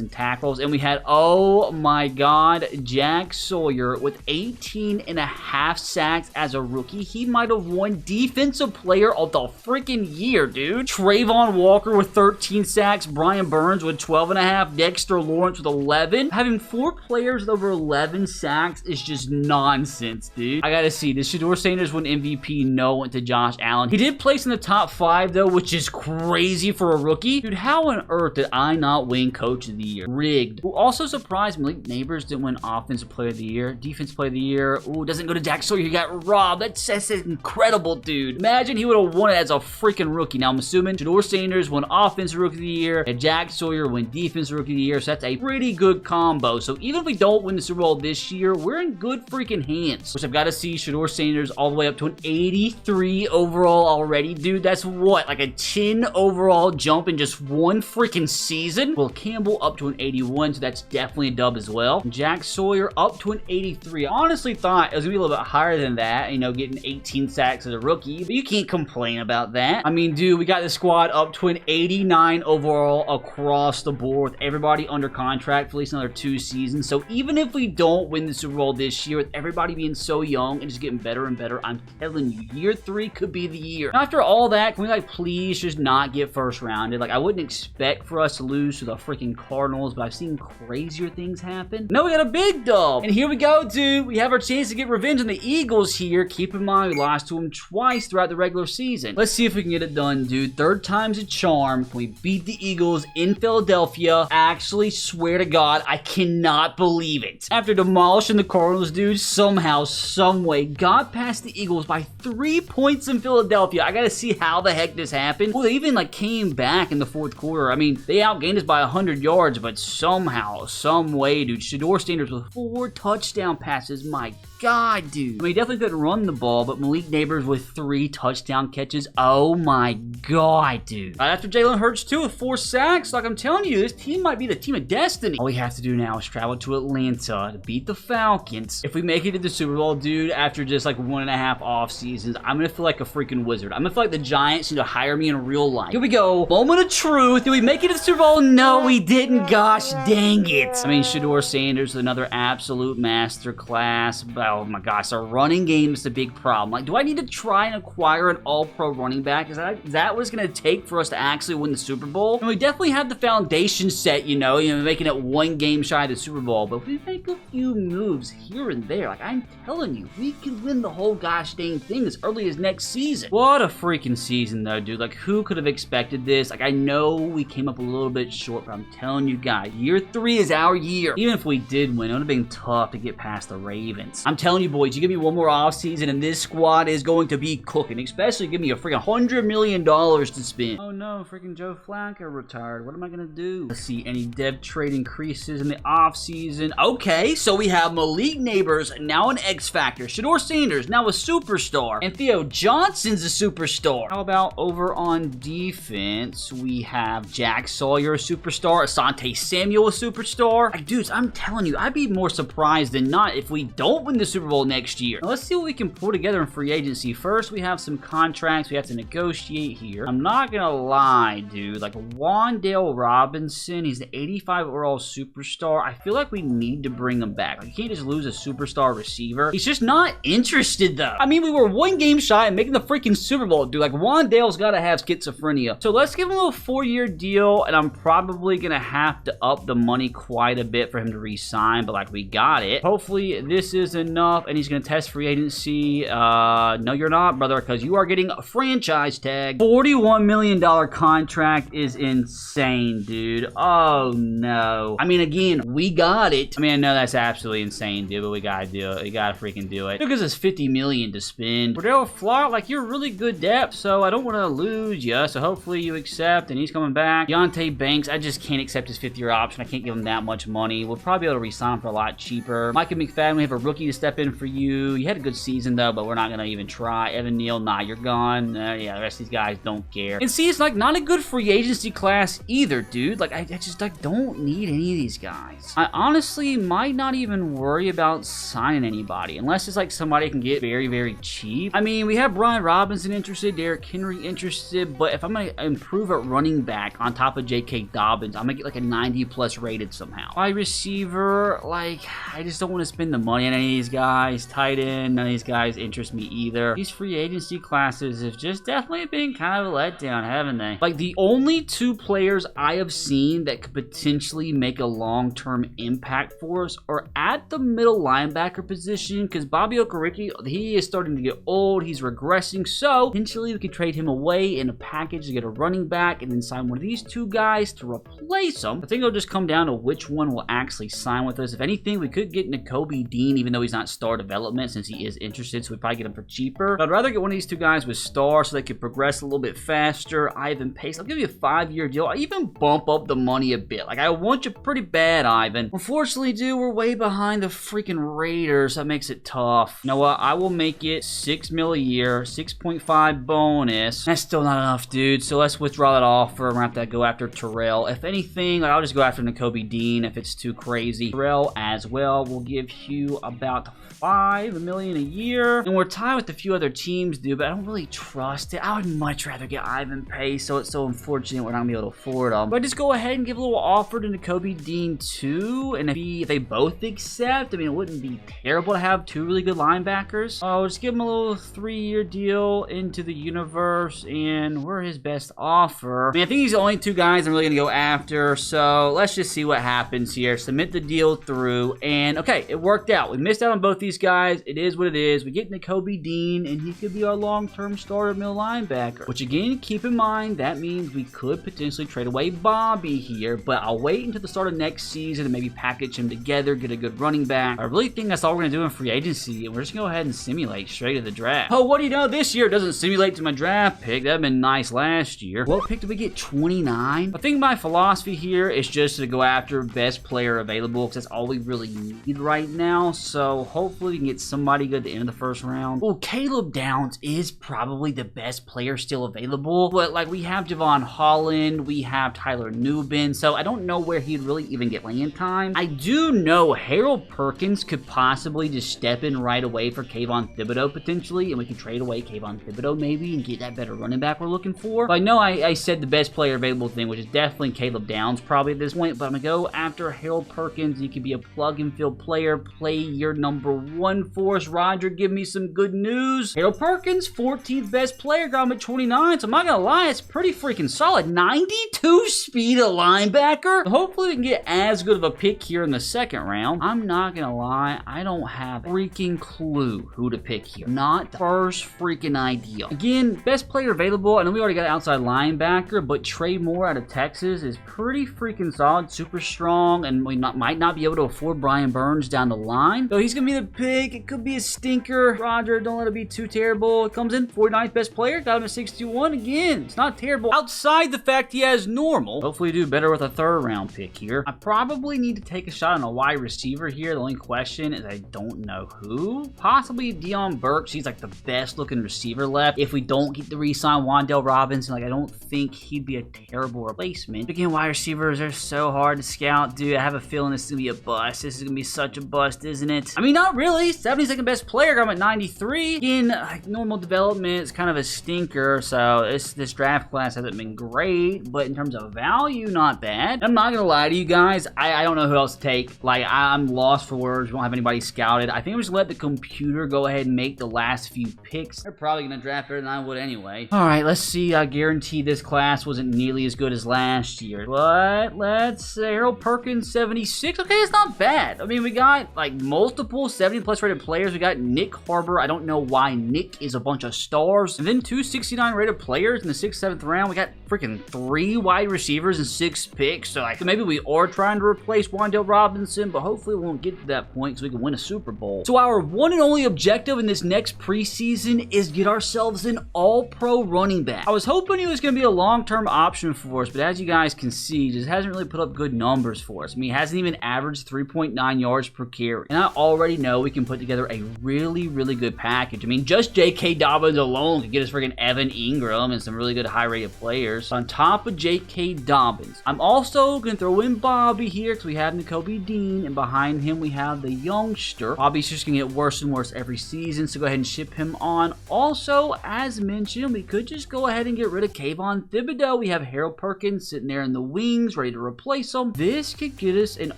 in tackles, and we had, oh my god, Jack Sawyer with 18.5 sacks as a rookie. He might have won Defensive Player of the freaking year, dude. Trayvon Walker with 13 sacks, Brian Burns with 12.5, Dexter Lawrence with 11. Having 4 players with over 11 sacks is just nonsense, dude. I gotta see, did Shedeur Sanders win MVP? No, went to Josh Allen. He did place in the top 5, though, which is crazy for a rookie. Dude, how on earth did I not win Coach of the Year? Rigged. Who also surprised me, Malik Neighbors didn't win Offensive Player of the Year. Defense Player of the Year. Ooh, doesn't go to Jack Sawyer. He got robbed. That's incredible, dude. Imagine he would have won it as a freaking rookie. Now, I'm assuming Shedeur Sanders won Offensive Rookie of the Year, and Jack Sawyer won Defensive Rookie of the Year, so that's a pretty good combo. So even if we don't win the Super Bowl this year, we're in good freaking hands. Which I've got to see Shedeur Sanders all the way up to an 83 overall already, dude. That's what, like a 10 overall jump in just one freaking season? Well, Campbell up to an 81, so that's definitely a dub as well. Jack Sawyer up to an 83. I honestly thought it was gonna be a little bit higher than that, you know, getting 18 sacks as a rookie, but you can't complain about that. I mean, dude, we got the squad up to an 89 overall across the board with everybody under contract for at least another 2 seasons. So even if we don't win the Super Bowl this year, with everybody being so young and just getting better and better, I'm telling you, year 3 could be the year. After all that, can we, like, please just not get first rounded? Like, I wouldn't expect for us to lose to the freaking Cardinals, but I've seen crazier things happen. Now we got a big dub. And here we go, dude. We have our chance to get revenge on the Eagles here. Keep in mind, we lost to them twice throughout the regular season. Let's see if we can get it done, dude. 3rd time's a charm. We beat the Eagles in Philadelphia. Actually, swear to God, I cannot believe it. After demolishing the Cardinals, dude, somehow, someway, got past the Eagles by 3 points in Philadelphia. I gotta see how the heck this happened. Well, they even, like, came back in the 4th quarter. I mean, they outgained us by 100 yards, but somehow, some way, dude, Shedeur Sanders with 4 touchdown passes. My God, dude. I mean, he definitely couldn't run the ball, but Malik Neighbors with 3 touchdown catches. Oh my my God, dude. After Jalen Hurts, too, with 4 sacks. Like I'm telling you, this team might be the team of destiny. All we have to do now is travel to Atlanta to beat the Falcons. If we make it to the Super Bowl, dude, after just like 1.5 off seasons, I'm gonna feel like a freaking wizard. I'm gonna feel like the Giants need to hire me in real life. Here we go. Moment of truth. Did we make it to the Super Bowl? No, we didn't. Gosh dang it. I mean, Shedeur Sanders, another absolute masterclass. Oh my gosh, our running game is the big problem. Like, do I need to try and acquire an all-pro running back? Is that what it's gonna take for us to actually win the Super Bowl? And we definitely have the foundation set, you know, making it 1 game shy of the Super Bowl. But if we make a few moves here and there, like I'm telling you, we can win the whole gosh dang thing as early as next season. What a freaking season though, dude. Like, who could have expected this? Like, I know we came up a little bit short, but I'm telling you guys, year 3 is our year. Even if we did win, it would have been tough to get past the Ravens. I'm telling you, boys, you give me 1 more offseason and this squad is going to be cooking. Especially give me a freaking $100 million to spend. Oh no, freaking Joe Flacco retired. What am I gonna do? Let's see, any dev trade increases in the offseason. Okay, so we have Malik Neighbors, now an X Factor. Shedeur Sanders, now a superstar. And Theo Johnson's a superstar. How about over on defense? We have Jack Sawyer, a superstar. Asante Samuel, a superstar. Like, dudes, I'm telling you, I'd be more surprised than not if we don't win the Super Bowl next year. Now, let's see what we can pull together in free agency. First, we have some contracts we have to negotiate here. I'm not gonna lie, dude. Like, Wan'Dale Robinson, he's an 85 overall superstar. I feel like we need to bring him back. Like, you can't just lose a superstar receiver. He's just not interested, though. I mean, we were 1 game shy of making the freaking Super Bowl, dude. Like, Wan'Dale's gotta have schizophrenia. So let's give him a little 4-year deal, and I'm probably gonna have to up the money quite a bit for him to re-sign, but like, we got it. Hopefully this is enough, and he's gonna test free agency. No, you're not, brother, because you are getting a franchise tag. $41 million contract is insane, dude. Oh no. I mean, again, we got it. I mean, I know that's absolutely insane, dude, but we gotta do it. We gotta freaking do it. It gives us $50 million to spend. Cordell Flott, like, you're really good depth, so I don't want to lose you, so hopefully you accept, and he's coming back. Deontay Banks, I just can't accept his 5th-year option. I can't give him that much money. We'll probably be able to re-sign him for a lot cheaper. Micah McFadden, we have a rookie to step in for you. You had a good season, though, but we're not gonna even try. Evan Neal, nah, you're gone. Yeah, the rest of these guys don't care. And see, it's like not a good free agency class either, dude. Like, I just like don't need any of these guys. I honestly might not even worry about signing anybody unless it's like somebody can get very, very cheap. I mean, we have Brian Robinson interested, Derrick Henry interested, but if I'm gonna improve at running back on top of J.K. Dobbins, I'm gonna get like a 90+ rated somehow. Wide receiver, like, I just don't want to spend the money on any of these guys. Tight end, none of these guys interest me either. These free agency classes have just definitely been kind of a letdown, haven't they? Like, the only 2 players I have seen that could potentially make a long-term impact for us are at the middle linebacker position, because Bobby Okereke, he is starting to get old. He's regressing, so potentially we could trade him away in a package to get a running back and then sign one of these 2 guys to replace him. I think it'll just come down to which one will actually sign with us. If anything, we could get Nakobe Dean, even though he's not star development, since he is interested, so we'd probably get him for cheaper. But I'd rather get one of these 2 guys with star so they could progress a little bit faster. Ivan Pace, I'll give you a 5-year deal. I'll even bump up the money a bit. Like, I want you pretty bad, Ivan. Unfortunately, dude, we're way behind the freaking Raiders. That makes it tough. You know what? I will make it $6 million a year, 6.5 bonus. That's still not enough, dude. So let's withdraw that offer. We're gonna have to go after Terrell. If anything, like, I'll just go after Nakobe Dean if it's too crazy. Terrell as well will give you about $5 million a year. And we're tied with a few other teams, dude, but I don't really trust it. I would much rather get Ivan Pace, so it's so unfortunate we're not gonna be able to afford them. But I just go ahead and give a little offer to Nakobe Dean too, and if they both accept, I mean, it wouldn't be terrible to have 2 really good linebackers. I'll just give him a little 3-year deal into the universe, and we're his best offer. I mean, I think he's the only 2 guys I'm really gonna go after, so let's just see what happens here. Submit the deal through, and okay, it worked out. We missed out on both these guys. It is what it is. We get Nakobe Dean, and he could be our long-term starter middle linebacker, which again, keep in mind, that means we could potentially trade away Bobby here, but I'll wait until the start of next season and maybe package him together, get a good running back. I really think that's all we're gonna do in free agency, and we're just gonna go ahead and simulate straight to the draft. Oh, what do you know? This year doesn't simulate to my draft pick. That'd been nice last year. What pick did we get? 29? I think my philosophy here is just to go after best player available, because that's all we really need right now, so hopefully we can get somebody good at the end of the first round. Oh, Caleb Downs is probably the best player player still available. But like we have Javon Holland, we have Tyler Newbin, so I don't know where he'd really even get land time. I do know Harold Perkins could possibly just step in right away for Kayvon Thibodeau potentially, and we could trade away Kayvon Thibodeau maybe and get that better running back we're looking for. But I know I said the best player available thing, which is definitely Caleb Downs probably at this point, but I'm gonna go after Harold Perkins. He could be a plug-and-field player, play your number 1 for us. Roger, give me some good news. Harold Perkins, 14th best player, got him at 29, so I'm not gonna lie, it's pretty freaking solid. 92 speed at linebacker. Hopefully we can get as good of a pick here in the second round. I'm not gonna lie, I don't have a freaking clue who to pick here. Not the first freaking idea. Again, best player available. I know we already got outside linebacker, but Trey Moore out of Texas is pretty freaking solid, super strong, and we might not be able to afford Brian Burns down the line. So he's gonna be the pick. It could be a stinker. Roger, don't let it be too terrible. It comes in 49th best player, got him at 61. Again, it's not terrible outside the fact he has normal. Hopefully do better with a third round pick here. I probably need to take a shot on a wide receiver here. The only question is I don't know who. Possibly Deion Burks. He's like the best looking receiver left. If we don't get to re-sign Wan'Dale Robinson, like I don't think he'd be a terrible replacement. Again, wide receivers are so hard to scout, dude. I have a feeling this is gonna be a bust. This is gonna be such a bust, isn't it? I mean, not really. 72nd best player, got him at 93. Again, like normal development is kind of a stinker, so this draft class hasn't been great, but in terms of value, not bad. I'm not gonna lie to you guys, I don't know who else to take. Like, I'm lost for words. We don't have anybody scouted. I think I'm just gonna let the computer go ahead and make the last few picks. They're probably gonna draft better than I would anyway. All right, let's see. I guarantee this class wasn't nearly as good as last year, but let's say Harold Perkins, 76. Okay, it's not bad. I mean, we got like multiple 70+ rated players. We got Nick Harbor. I don't know why Nick is a bunch of stars. And then 2 69 rated players in the 6th, 7th round. We got freaking 3 wide receivers and 6 picks. So like maybe we are trying to replace Wan'Dale Robinson, but hopefully we won't get to that point so we can win a Super Bowl. So our one and only objective in this next preseason is get ourselves an all-pro running back. I was hoping he was going to be a long-term option for us, but as you guys can see, he just hasn't really put up good numbers for us. I mean, he hasn't even averaged 3.9 yards per carry. And I already know we can put together a really, really good package. I mean, just J.K. Dobbins alone could get us freaking Evan Ingram and some really good high-rated players. On top of J.K. Dobbins, I'm also going to throw in Bobby here because we have Nakobe Dean, and behind him we have the youngster. Bobby's just going to get worse and worse every season, so go ahead and ship him on. Also, as mentioned, we could just go ahead and get rid of Kayvon Thibodeau. We have Harold Perkins sitting there in the wings, ready to replace him. This could get us an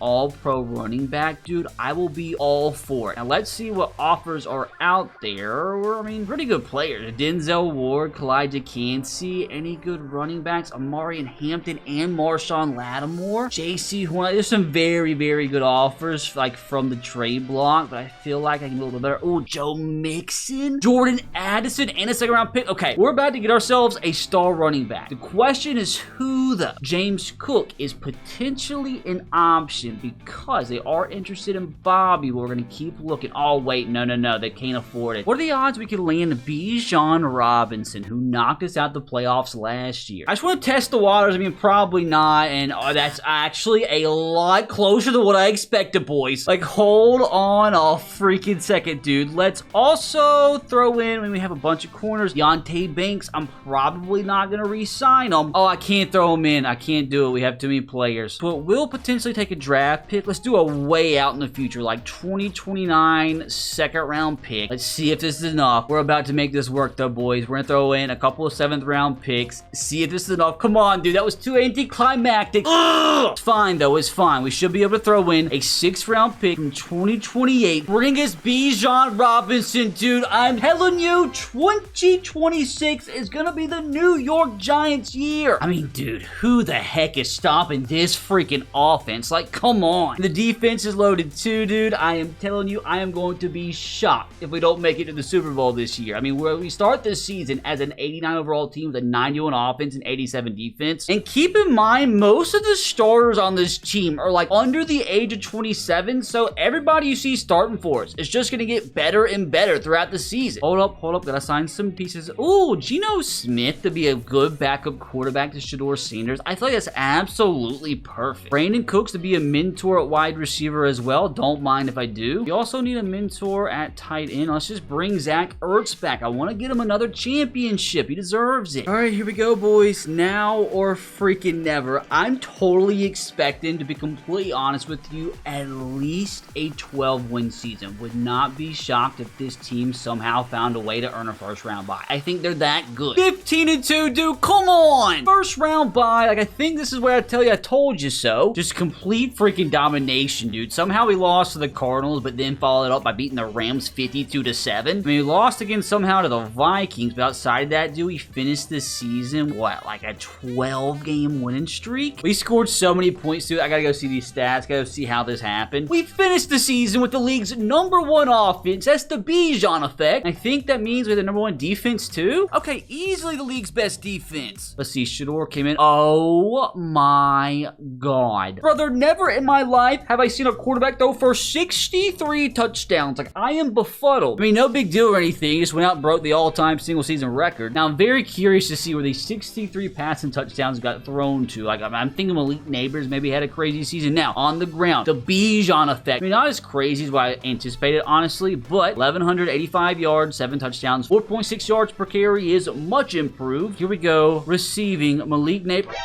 all-pro running back, dude. I will be all for it. Now, let's see what offers are out there. I mean, pretty good players. Denzel Ward, Kalijah Kancey, any good running backs? Amarian Hampton and Marshawn Lattimore. J.C. Horn. There's some very, very good offers, like from the trade block, but I feel like I can do a little bit better. Oh, Joe Mixon, Jordan Addison, and a 2nd round pick. Okay, we're about to get ourselves a star running back. The question is who though? James Cook is potentially an option because they are interested in Bobby. We're going to keep looking. Oh, wait, no, they can't afford it. What are the odds we could land Bijan Robinson, who knocked us out the playoffs last year? I just want to test the waters. I mean, probably not, and that's actually a lot closer to what I expected, boys. Like, hold on a freaking second, dude. Let's also throw in, when we have a bunch of corners, Deontay Banks. I'm probably not going to re-sign him. Oh, I can't throw him in. I can't do it. We have too many players. But we'll potentially take a draft pick. Let's do a way out in the future, like 2029 2nd round pick. Let's see if this is enough. We're about to make this work, though, boys. We're going to throw in a couple of 7th round picks. See if this is enough. Come on, dude. That was too anticlimactic. Ugh! It's fine, though. It's fine. We should be able to throw in a 6th round pick from 2028. Bring us Bijan Robinson, dude. I'm telling you, 2026 is going to be the New York Giants year. I mean, dude, who the heck is stopping this freaking offense? Like, come on. The defense is loaded too, dude. I am telling you, I am going to be shocked if we don't make it to the Super Bowl this year. I mean, we start this season as an 89 overall team with a 91 offense and 87 defense. And keep in mind, most of the starters on this team are like under the age of 27, so everybody you see starting for us is just going to get better and better throughout the season. Hold up. Gotta sign some pieces. Ooh, Geno Smith to be a good backup quarterback to Shedeur Sanders. I feel like that's absolutely perfect. Brandon Cooks to be a mentor at wide receiver as well. Don't mind if I do. We also need a mentor at tight end. Let's just bring Zach Ertz back. I want to get him another championship. championship. He deserves it. All right, here we go, boys. Now or freaking never. I'm totally expecting, to be completely honest with you, at least a 12-win season. Would not be shocked if this team somehow found a way to earn a first-round bye. I think they're that good. 15-2, dude. Come on. First-round bye. Like, I think this is where I tell you I told you so. Just complete freaking domination, dude. Somehow we lost to the Cardinals, but then followed it up by beating the Rams 52-7. I mean, we lost again somehow to the Vikings, but outside of that, dude, we finished this season, what, like a 12-game winning streak? We scored so many points, dude. I gotta go see these stats. Gotta see how this happened. We finished the season with the league's #1 offense. That's the Bijan effect. I think that means we have the #1 defense, too. Okay, easily the league's best defense. Let's see, Shador came in. Oh my God. Brother, never in my life have I seen a quarterback throw for 63 touchdowns. Like, I am befuddled. I mean, no big deal or anything. He just went out and broke the all-time single-season record. Now, I'm very curious to see where these 63 passing touchdowns got thrown to. Like, I'm thinking Malik Neighbors maybe had a crazy season. Now, on the ground, the Bijan effect. I mean, not as crazy as what I anticipated, honestly, but 1,185 yards, 7 touchdowns, 4.6 yards per carry is much improved. Here we go. Receiving Malik Neighbors.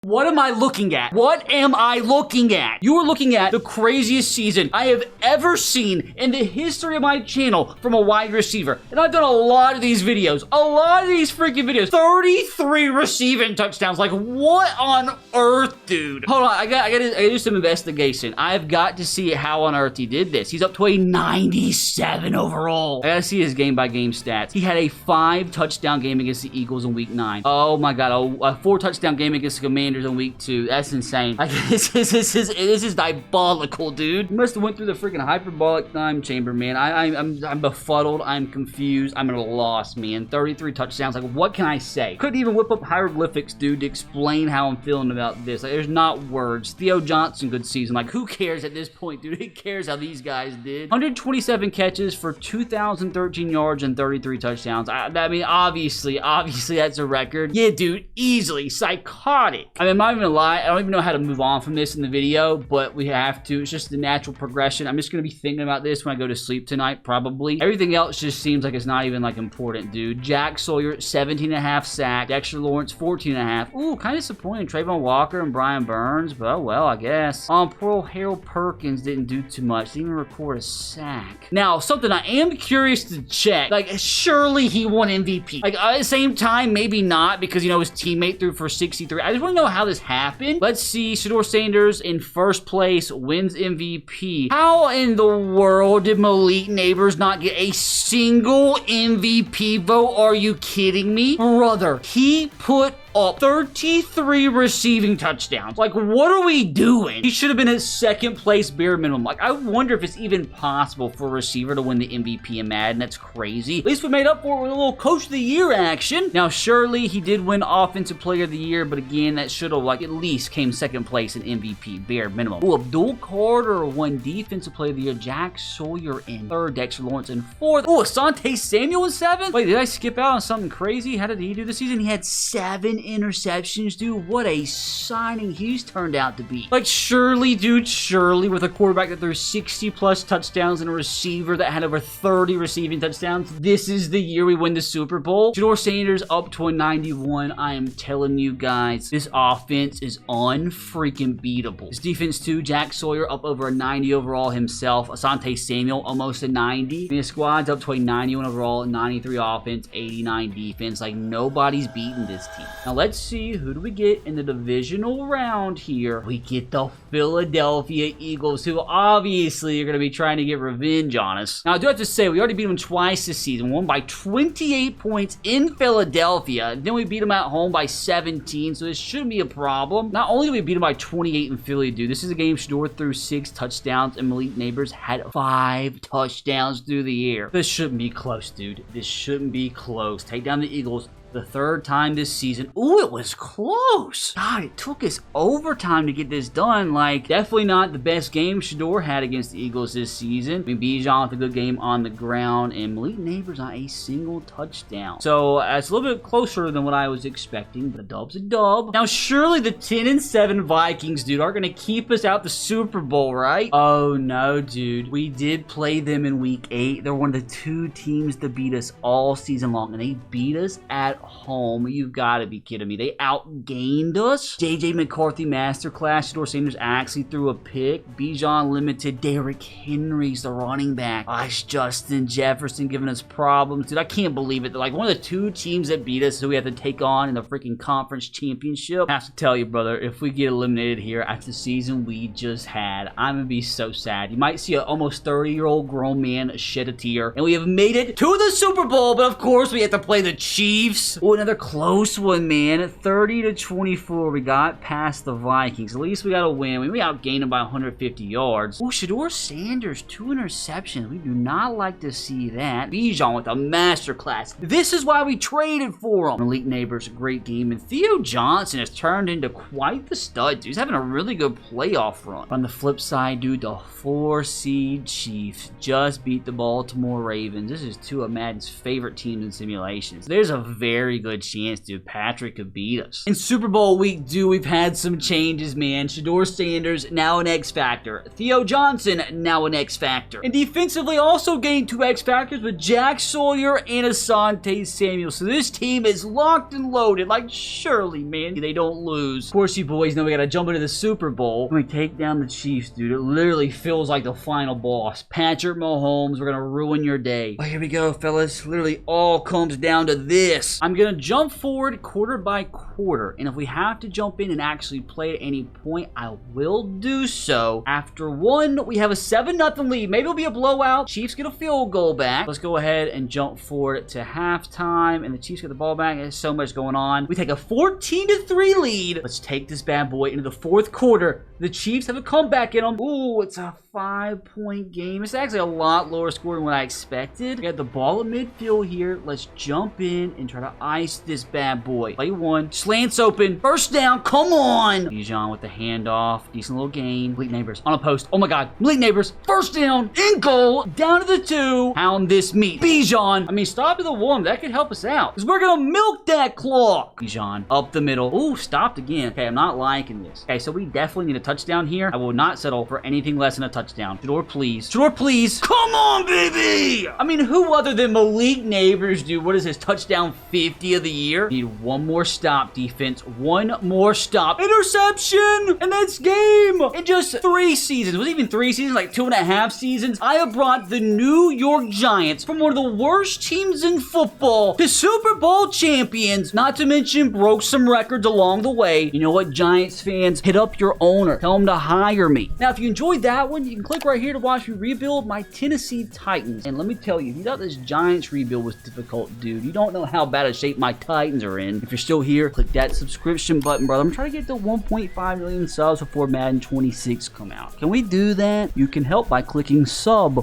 What am I looking at? What am I looking at? You are looking at the craziest season I have ever seen in the history of my channel from a wide receiver. And I've done a lot of these videos. A lot of these freaking videos. 33 receiving touchdowns. Like, what on earth, dude? Hold on. I gotta do some investigation. I've got to see how on earth he did this. He's up to a 97 overall. I gotta see his game-by-game stats. He had a 5-touchdown game against the Eagles in Week 9. Oh my God. A 4-touchdown game against the Commanders in Week 2. That's insane. Like, this is diabolical, dude. You must have went through the freaking hyperbolic time chamber, man. I'm befuddled. I'm confused. I'm at a loss, man. 33 touchdowns. Like, what can I say? Couldn't even whip up hieroglyphics, dude, to explain how I'm feeling about this. Like, there's not words. Theo Johnson, good season. Like, who cares at this point, dude? Who cares how these guys did? 127 catches for 2,013 yards and 33 touchdowns. I mean, obviously, that's a record. Yeah, dude, easily. Psychotic. I mean, I'm not even gonna lie, I don't even know how to move on from this in the video, but we have to. It's just the natural progression. I'm just gonna be thinking about this when I go to sleep tonight, probably. Everything else just seems like it's not even, like, important, dude. Jack Sawyer, 17.5 sacks. Dexter Lawrence, 14.5. Ooh, kind of disappointing. Trayvon Walker and Brian Burns, but oh well, I guess. Poor old Harold Perkins didn't do too much. Didn't even record a sack. Now, something I am curious to check. Like, surely he won MVP. Like, at the same time, maybe not, because, you know, his teammate threw for 63. I just want to know how this happened. Let's see. Shador Sanders in first place, wins MVP. How in the world did Malik Neighbors not get a single MVP vote? Are you kidding me? Brother, he put up 33 receiving touchdowns. Like, what are we doing? He should have been at second place bare minimum. Like, I wonder if it's even possible for a receiver to win the MVP in Madden. That's crazy. At least we made up for it with a little Coach of the Year action. Now, surely he did win Offensive Player of the Year, but again, that should have, like, at least came second place in MVP bare minimum. Ooh, Abdul Carter won Defensive Player of the Year. Jack Sawyer in third. Dexter Lawrence in fourth. Ooh, Asante Samuel in seventh. Wait, did I skip out on something crazy? How did he do this season? He had 7 interceptions, dude. What a signing he's turned out to be. Like, surely, dude, surely, with a quarterback that threw 60-plus touchdowns and a receiver that had over 30 receiving touchdowns, this is the year we win the Super Bowl. Shador Sanders up to a 91. I am telling you guys, this offense is unfreaking beatable. This defense, too, Jack Sawyer up over a 90 overall himself. Asante Samuel almost a 90. And the squad's up to a 91 overall, 93 offense, 89 defense. Like, nobody's beating this team. Now, let's see, who do we get in the divisional round here? We get the Philadelphia Eagles, who obviously are going to be trying to get revenge on us. Now, I do have to say, we already beat them twice this season. Won by 28 points in Philadelphia. Then we beat them at home by 17, so this shouldn't be a problem. Not only did we beat them by 28 in Philly, dude, this is a game Shador threw 6 touchdowns, and Malik Neighbors had 5 touchdowns through the air. This shouldn't be close, dude. This shouldn't be close. Take down the Eagles The third time this season. Ooh, it was close. God, it took us overtime to get this done. Like, definitely not the best game Shador had against the Eagles this season. I mean, Bijan with a good game on the ground, and Malik Neighbors on a single touchdown. So, it's a little bit closer than what I was expecting, but a dub's a dub. Now, surely the 10-7 Vikings, dude, are going to keep us out the Super Bowl, right? Oh, no, dude. We did play them in Week 8. They're one of the 2 teams to beat us all season long, and they beat us at home. You've got to be kidding me. They outgained us. J.J. McCarthy masterclass. Shador Sanders actually threw a pick. Bijan limited. Derrick Henry's the running back. Gosh, Justin Jefferson giving us problems. Dude, I can't believe it. They're like one of the 2 teams that beat us who we have to take on in the freaking conference championship. I have to tell you, brother, if we get eliminated here after the season we just had, I'm going to be so sad. You might see an almost 30-year-old grown man shed a tear. And we have made it to the Super Bowl, but of course we have to play the Chiefs. Oh, another close one, man. 30-24. We got past the Vikings. At least we got a win. We outgained them by 150 yards. Oh, Shador Sanders, 2 interceptions. We do not like to see that. Bijan with a masterclass. This is why we traded for him. Malik Neighbors, a great game. And Theo Johnson has turned into quite the stud, dude. He's having a really good playoff run. On the flip side, dude, the 4-seed Chiefs just beat the Baltimore Ravens. This is 2 of Madden's favorite teams in simulations. There's a very good chance, dude, Patrick could beat us. In Super Bowl week 2, we've had some changes, man. Shador Sanders, now an X Factor. Theo Johnson, now an X Factor. And defensively also gained 2 X Factors with Jack Sawyer and Asante Samuel. So this team is locked and loaded. Like, surely, man, they don't lose. Of course, you boys know we gotta jump into the Super Bowl. When we take down the Chiefs, dude, it literally feels like the final boss. Patrick Mahomes, we're gonna ruin your day. Oh, here we go, fellas. Literally all comes down to this. I'm gonna jump forward quarter by quarter, and if we have to jump in and actually play at any point, I will do so. After 1, we have a 7-0 lead. Maybe it'll be a blowout. Chiefs get a field goal back. Let's go ahead and jump forward to halftime, and the Chiefs get the ball back. There's so much going on. We take a 14-3 lead. Let's take this bad boy into the 4th quarter. The Chiefs have a comeback in them. Ooh, it's a 5-point game. It's actually a lot lower score than what I expected. We got the ball at midfield here. Let's jump in and try to ice this bad boy. Play 1. Slants open. First down. Come on. Bijan with the handoff. Decent little gain. Malik Neighbors on a post. Oh my God. Malik Neighbors. First down. In goal. Down to the 2. Pound this meat. Bijan. I mean, stop to the 1. That could help us out. Because we're going to milk that clock. Bijan up the middle. Ooh, stopped again. Okay, I'm not liking this. Okay, so we definitely need a touchdown here. I will not settle for anything less than a touchdown. Shador, please. Shador, please. Come on, baby. I mean, who other than Malik Neighbors, dude? What is his touchdown 50 of the year? Need 1 more stop, defense. 1 more stop. Interception. And that's game. In just 3 seasons. Was it even 3 seasons? Like 2.5 seasons. I have brought the New York Giants from one of the worst teams in football to Super Bowl champions. Not to mention broke some records along the way. You know what, Giants fans? Hit up your owner. Tell him to hire me. Now, if you enjoyed that one, you can click right here to watch me rebuild my Tennessee Titans. And let me tell you, if you thought this Giants rebuild was difficult, dude, you don't know how bad a shape my Titans are in. If you're still here, click that subscription button, brother. I'm trying to get to 1.5 million subs before Madden 26 come out. Can we do that? You can help by clicking sub